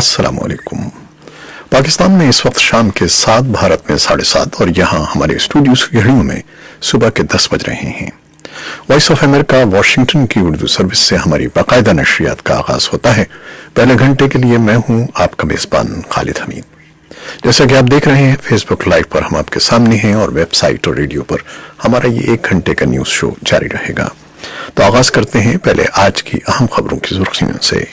अस्सलाम वालेकुम। पाकिस्तान में इस वक्त शाम के 7, भारत में 7:30 और यहाँ हमारे स्टूडियोज की घड़ियों में सुबह के 10 बज रहे हैं। वॉइस ऑफ अमेरिका वाशिंगटन की उर्दू सर्विस से हमारी बाकायदा नशरियात का आगाज होता है। पहले घंटे के लिए मैं हूँ आपका मेजबान खालिद हमीद। जैसा कि आप देख रहे हैं, फेसबुक लाइव पर हम आपके सामने हैं और वेबसाइट और रेडियो पर हमारा ये 1 घंटे का न्यूज शो जारी रहेगा। तो आगाज करते हैं पहले आज की अहम खबरों की सुर्खियों से।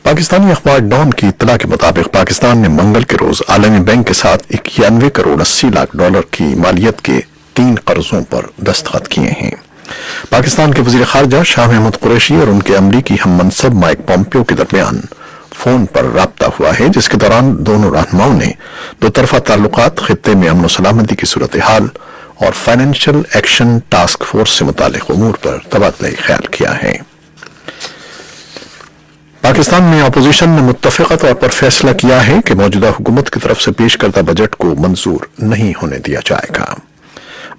पाकिस्तानी अखबार डॉन की इत्तला के मुताबिक पाकिस्तान ने मंगल के रोज आलमी बैंक के साथ 91 करोड़ 80 लाख डॉलर की मालियत के 3 कर्जों पर दस्तखत किए हैं। पाकिस्तान के वजीर खारजा शाह महमूद कुरैशी और उनके अमरीकी हम मनसब माइक पॉम्पियो के दरमियान फोन पर राब्ता हुआ है, जिसके दौरान दोनों रहनुमाओं ने दो तरफा ताल्लुकात, खित्ते में अमन सलामती की सूरत हाल और फाइनेंशियल एक्शन टास्क फोर्स से मुतालिक उमूर पर तबादला ख्याल किया है। पाकिस्तान में अपोजिशन ने मुत्तफिका तौर पर फैसला किया है कि मौजूदा हुकूमत की तरफ से पेश करदा बजट को मंजूर नहीं होने दिया जाएगा।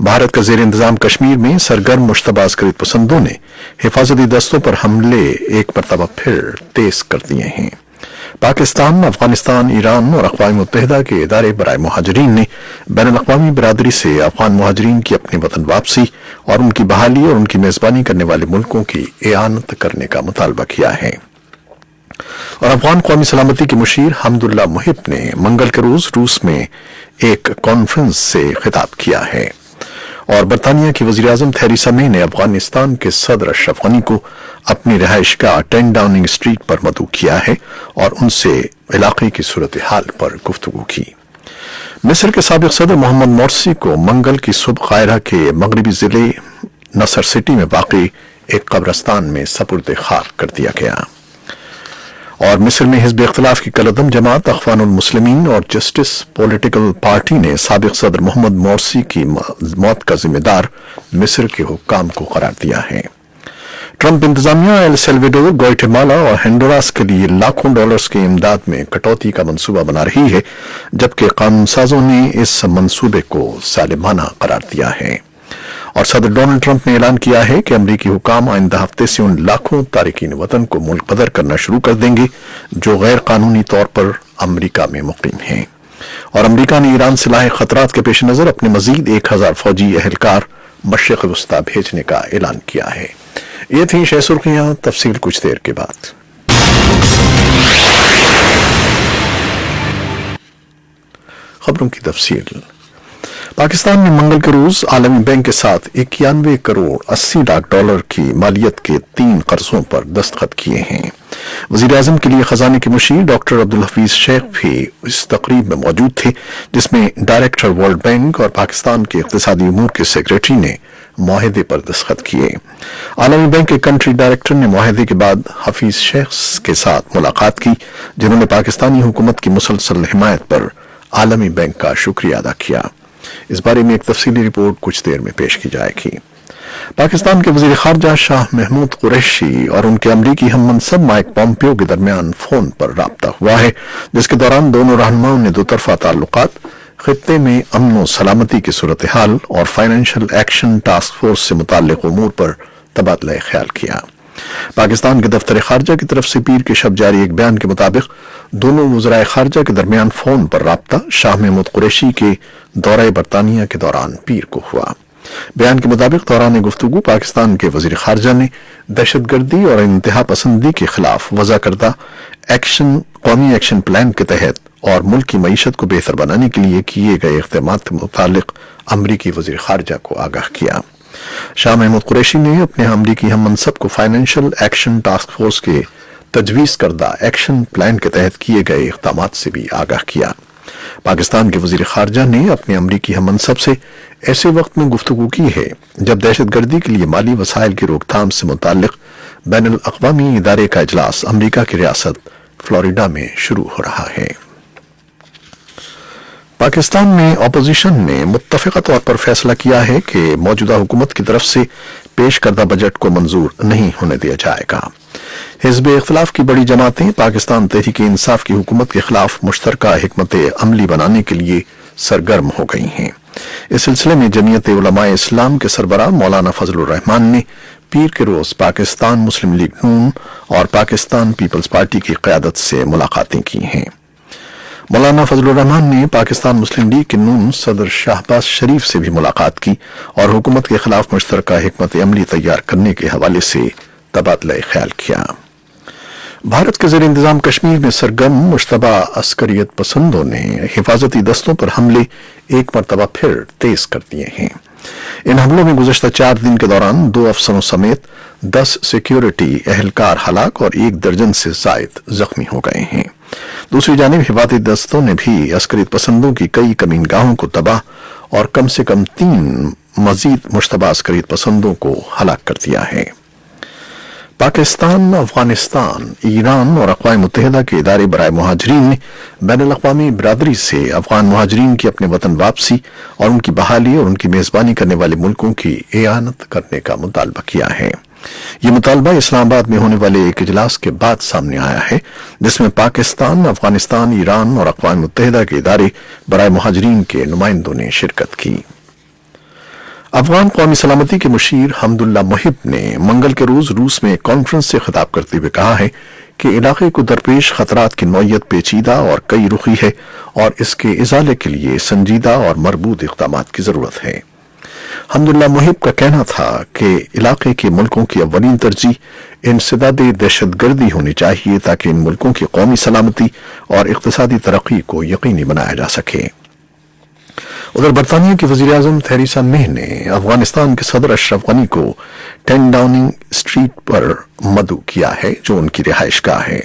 भारत का जेर इंतजाम कश्मीर में सरगर्म मुश्तबा अस्करी पसंदों ने हिफाजती दस्तों पर हमले एक मरतबा फिर तेज कर दिए हैं। पाकिस्तान, अफगानिस्तान, ईरान और अक़वाम मुत्तहिदा के इदारे बराए मुहाजिरीन ने बैनुल-अक़वामी बिरादरी से अफगान मुहाजिरीन की अपनी वतन वापसी और उनकी बहाली और उनकी मेजबानी करने वाले मुल्कों की इआनत करने का मुतालबा किया है। और अफगान कौमी सलामती के मुशीर हमदुल्ला मुहिब ने मंगल के रोज रूस में एक कॉन्फ्रेंस से खिताब किया है। और बरतानिया की वजीर आजम थेरेसा मे ने अफगानिस्तान के सदर अशरफ गनी को अपनी रिहाइशगाह 10 डाउनिंग स्ट्रीट पर मदऊ किया है और उनसे इलाके की सूरत हाल पर गुफ्तगू की। मिस्र के साबिक सदर मोहम्मद मोर्सी को मंगल की सुबह कायरा के मगरबी जिले नसर सिटी में वाक़ई एक कब्रस्तान में सपुर्द खाक कर दिया गया। और मिस्र में हिज़्ब इख्तिलाफ की कलअदम जमात अख़वानुल मुस्लिमीन और जस्टिस पॉलिटिकल पार्टी ने साबिक सदर मोहम्मद मोर्सी की मौत का जिम्मेदार मिस्र के हुक्काम को करार दिया है। ट्रंप इंतजामिया एल सल्वाडोर, ग्वाटेमाला और होंडुरास के लिए लाखों डॉलर्स की इमदाद में कटौती का मंसूबा बना रही है, जबकि कानूनसाजों ने इस मंसूबे को जालिमाना करार दिया है। और सदर डोनाल्ड ट्रंप ने ऐलान किया है कि अमरीकी हुकाम आइंदा हफ्ते से उन लाखों तारिकीन वतन को मुल्क बदर करना शुरू कर देंगे जो गैर कानूनी तौर पर अमरीका में मुकीम हैं। और अमरीका ने ईरान से लाए खतरात के पेश नजर अपने मजीद 1000 फौजी एहलकार मशरिक़ वस्ता भेजने का ऐलान किया है। ये थी शह सुर्खियां, तफसील कुछ देर के बाद। खबरों की तफसील। पाकिस्तान ने मंगल के रोज आलमी बैंक के साथ 91 करोड़ 80 लाख डॉलर की मालियत के 3 कर्जों पर दस्तखत किए हैं। वजीर आजम के लिए खजाने के मुशीर डॉक्टर अब्दुल हफीज शेख भी इस तकरीब में मौजूद थे, जिसमें डायरेक्टर वर्ल्ड बैंक और पाकिस्तान के इक़्तिसादी उमूर के सेक्रेटरी ने मुआहदे पर दस्तखत किए। आलमी बैंक के कंट्री डायरेक्टर ने मुआहदे के बाद हफीज शेख के साथ मुलाकात की, जिन्होंने पाकिस्तानी हुकूमत की मुसलसल हिमायत पर आलमी बैंक का शुक्रिया अदा किया। इस बारे में एक तफसीली रिपोर्ट कुछ देर में पेश की जाएगी। पाकिस्तान के वजीर खारजा शाह महमूद कुरैशी और उनके अमरीकी हम मनसब माइक पॉम्पियो के दरमियान फोन पर राब्ता हुआ है, जिसके दौरान दोनों रहनुमाओं ने दो तरफा ताल्लुकात, खित्ते में अमन और सलामती की सूरत हाल और फाइनेंशियल एक्शन टास्क फोर्स से मुताल्लिक उमूर पर तबादला ख्याल किया। पाकिस्तान के दफ्तर खारजा की तरफ से पीर के शब जारी एक बयान के मुताबिक दोनों वज़राए खारजा के दरमियान फोन पर राब्ता शाह महमूद कुरैशी के दौरे बरतानिया के दौरान पीर को हुआ। बयान के मुताबिक दौरान गुफ्तगू पाकिस्तान के वजीर खारजा ने दहशतगर्दी और इंतहा पसंदी के खिलाफ वज़ा करदा कौमी एक्शन प्लान के तहत और मुल्क की मईशत को बेहतर बनाने के लिए किए गए इक़दामात के मुतालिक अमरीकी वजीर खारजा को आगाह किया। शाह महमूद कुरैशी ने अपने अमरीकी हम मनसब को फाइनेंशियल एक्शन टास्क फोर्स के तजवीज़ करदा एक्शन प्लान के तहत किए गए इक़दामात से भी आगाह किया। पाकिस्तान के वजीर खारजा ने अपने अमरीकी हम मनसब से ऐसे वक्त में गुफ्तगू की है जब दहशतगर्दी के लिए माली वसाइल की रोकथाम से मुताल्लिक बैनुल-अक़वामी इदारे का इजलास अमरीका की रियासत फ्लोरिडा में शुरू हो रहा है। पाकिस्तान में अपोजिशन ने मुत्तफिका तौर पर फैसला किया है कि मौजूदा हुकूमत की तरफ से पेश करदा बजट को मंजूर नहीं होने दिया जाएगा। हिज़्ब इख्तिलाफ की बड़ी जमातें पाकिस्तान तहरीक इंसाफ की हुकूमत के खिलाफ मुश्तरका हिकमत अमली बनाने के लिए सरगर्म हो गई हैं। इस सिलसिले में जमीयत उलमाए इस्लाम के सरबराह मौलाना फजलुर रहमान ने پیر کے روز پاکستان مسلم لیگ نون اور پاکستان پیپلز پارٹی کی قیادت سے ملاقاتیں کی ہیں۔ مولانا فضل الرحمان نے پاکستان مسلم لیگ کے نون صدر شہباز شریف سے بھی ملاقات کی اور حکومت کے خلاف مشترکہ حکمت عملی تیار کرنے کے حوالے سے تبادلہ خیال کیا۔ بھارت کے زیر انتظام کشمیر میں سرگرم مشتبہ عسکریت پسندوں نے حفاظتی دستوں پر حملے ایک مرتبہ پھر تیز کر دیے ہیں۔ ان حملوں میں گزشتہ 4 دن کے دوران 2 افسروں سمیت 10 سیکیورٹی اہلکار ہلاک اور 1 درجن سے زائد زخمی ہو گئے ہیں۔ دوسری جانب حفاظتی دستوں نے بھی عسکریت پسندوں کی کئی کمین گاہوں کو تباہ اور کم سے کم 3 مزید مشتبہ عسکریت پسندوں کو ہلاک کر دیا ہے۔ پاکستان، افغانستان، ایران اور اقوام متحدہ کے ادارے برائے مہاجرین نے بین الاقوامی برادری سے افغان مہاجرین کی اپنے وطن واپسی اور ان کی بحالی اور ان کی میزبانی کرنے والے ملکوں کی اعانت کرنے کا مطالبہ کیا ہے۔ یہ مطالبہ اسلام آباد میں ہونے والے ایک اجلاس کے بعد سامنے آیا ہے، جس میں پاکستان، افغانستان، ایران اور اقوام متحدہ کے ادارے برائے مہاجرین کے نمائندوں نے شرکت کی۔ افغان قومی سلامتی کے مشیر حمداللہ محب نے منگل کے روز روس میں ایک کانفرنس سے خطاب کرتے ہوئے کہا ہے کہ علاقے کو درپیش خطرات کی نوعیت پیچیدہ اور کئی رخی ہے اور اس کے ازالے کے لیے سنجیدہ اور مربوط اقدامات کی ضرورت ہے۔ حمداللہ محب کا کہنا تھا کہ علاقے کے ملکوں کی اولین ترجیح انسداد دہشت گردی ہونی چاہیے تاکہ ان ملکوں کی قومی سلامتی اور اقتصادی ترقی کو یقینی بنایا جا سکے۔ ادھر برطانیہ کی وزیر اعظم تھریسا مے نے افغانستان کے صدر اشرف غنی کو 10 ڈاؤننگ اسٹریٹ پر مدعو کیا ہے جو ان کی رہائش گاہ ہے۔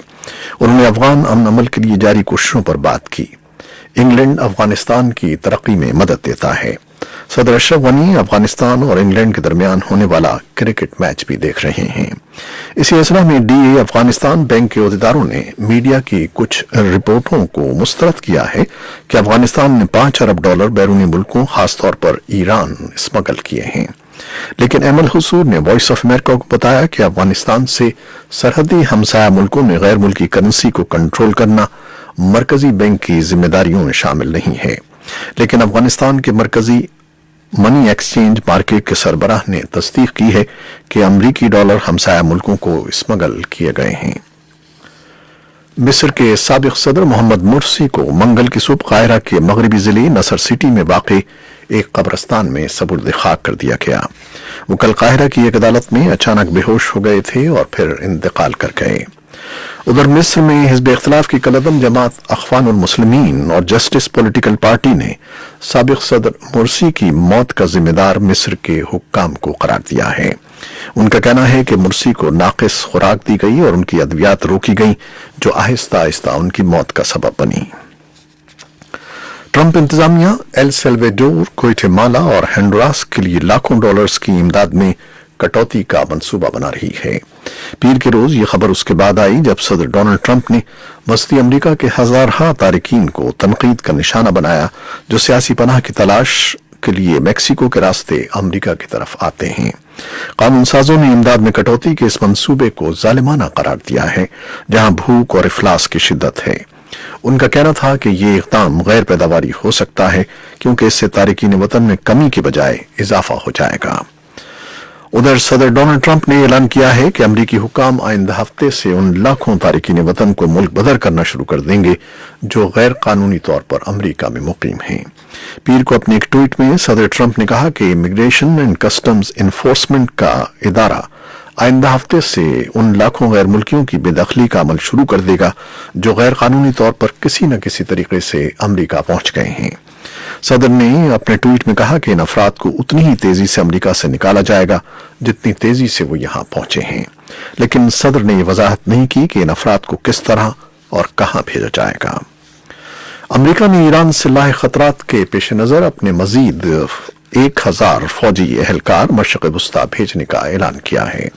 انہوں نے افغان امن عمل کے لیے جاری کوششوں پر بات کی۔ انگلینڈ افغانستان کی ترقی میں مدد دیتا ہے۔ صدر اشرف غنی افغانستان اور انگلینڈ کے درمیان ہونے والا کرکٹ میچ بھی دیکھ رہے ہیں۔ اسی اثنا میں ڈی اے افغانستان بینک کے عہدیداروں نے میڈیا کی کچھ رپورٹوں کو مسترد کیا ہے کہ افغانستان نے $5 ارب بیرونی ملکوں خاص طور پر ایران اسمگل کیے ہیں، لیکن ایمل حصور نے وائس آف امریکہ کو بتایا کہ افغانستان سے سرحدی ہمسایہ ملکوں میں غیر ملکی کرنسی کو کنٹرول کرنا مرکزی بینک کی ذمہ داریوں میں شامل نہیں ہے، لیکن افغانستان کے مرکزی منی ایکسچینج مارکیٹ کے سربراہ نے تصدیق کی ہے کہ امریکی ڈالر ہمسایہ ملکوں کو اسمگل کیے گئے ہیں۔ مصر کے سابق صدر محمد مرسی کو منگل کی صبح قاہرہ کے مغربی ضلع نصر سٹی میں واقع ایک قبرستان میں سپرد خاک کر دیا گیا۔ وہ کل قاہرہ کی ایک عدالت میں اچانک بے ہوش ہو گئے تھے اور پھر انتقال کر گئے۔ ادھر مصر میں حزب اختلاف کی کالعدم جماعت اخوان المسلمین اور جسٹس پولیٹیکل پارٹی نے سابق صدر مرسی کی موت کا ذمہ دار مصر کے حکام کو قرار دیا ہے۔ ان کا کہنا ہے کہ مرسی کو ناقص خوراک دی گئی اور ان کی ادویات روکی گئیں جو آہستہ آہستہ ان کی موت کا سبب بنی۔ ٹرمپ انتظامیہ ایل سیلویڈور، گوئٹے-مالا اور ہنڈوراس کے لیے لاکھوں ڈالرز کی امداد میں کٹوتی کا منصوبہ بنا رہی ہے۔ پیر کے روز یہ خبر اس کے بعد آئی جب صدر ڈونلڈ ٹرمپ نے وسطی امریکہ کے ہزارہا تارکین کو تنقید کا نشانہ بنایا جو سیاسی پناہ کی تلاش کے لیے میکسیکو کے راستے امریکہ کی طرف آتے ہیں۔ قانون سازوں نے امداد میں کٹوتی کے اس منصوبے کو ظالمانہ قرار دیا ہے جہاں بھوک اور افلاس کی شدت ہے۔ ان کا کہنا تھا کہ یہ اقدام غیر پیداواری ہو سکتا ہے کیونکہ اس سے تارکین وطن میں کمی کے بجائے اضافہ ہو جائے گا۔ ادھر صدر ڈونلڈ ٹرمپ نے اعلان کیا ہے کہ امریکی حکام آئندہ ہفتے سے ان لاکھوں تارکین وطن کو ملک بدر کرنا شروع کر دیں گے جو غیر قانونی طور پر امریکہ میں مقیم ہیں۔ پیر کو اپنے ایک ٹویٹ میں صدر ٹرمپ نے کہا کہ امیگریشن اینڈ کسٹمز انفورسمنٹ کا ادارہ آئندہ ہفتے سے ان لاکھوں غیر ملکیوں کی بے دخلی کا عمل شروع کر دے گا جو غیر قانونی طور پر کسی نہ کسی طریقے سے امریکہ پہنچ گئے ہیں۔ صدر نے اپنے ٹویٹ میں کہا کہ ان افراد کو اتنی ہی تیزی سے امریکہ سے نکالا جائے گا جتنی تیزی سے وہ یہاں پہنچے ہیں، لیکن صدر نے یہ وضاحت نہیں کی کہ ان افراد کو کس طرح اور کہاں بھیجا جائے گا۔ امریکہ نے ایران سے لاحق خطرات کے پیش نظر اپنے مزید 1000 فوجی اہلکار مشرق وسطی بھیجنے کا اعلان کیا ہے۔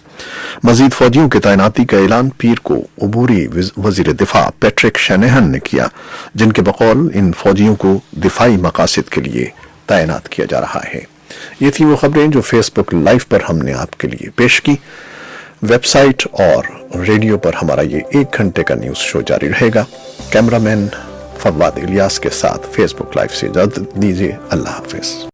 مزید فوجیوں کی تعیناتی کا اعلان پیر کو عبوری وزیر دفاع پیٹرک شینہن نے کیا، جن کے بقول ان فوجیوں کو دفاعی مقاصد کے لیے تعینات کیا جا رہا ہے۔ یہ تھی وہ خبریں جو فیس بک لائیو پر ہم نے آپ کے لیے پیش کی۔ ویب سائٹ اور ریڈیو پر ہمارا یہ 1 گھنٹے کا نیوز شو جاری رہے گا۔ کیمرہ مین فواد الیاس کے ساتھ فیس بک لائیو سے اجازت دیجیے۔ اللہ حافظ۔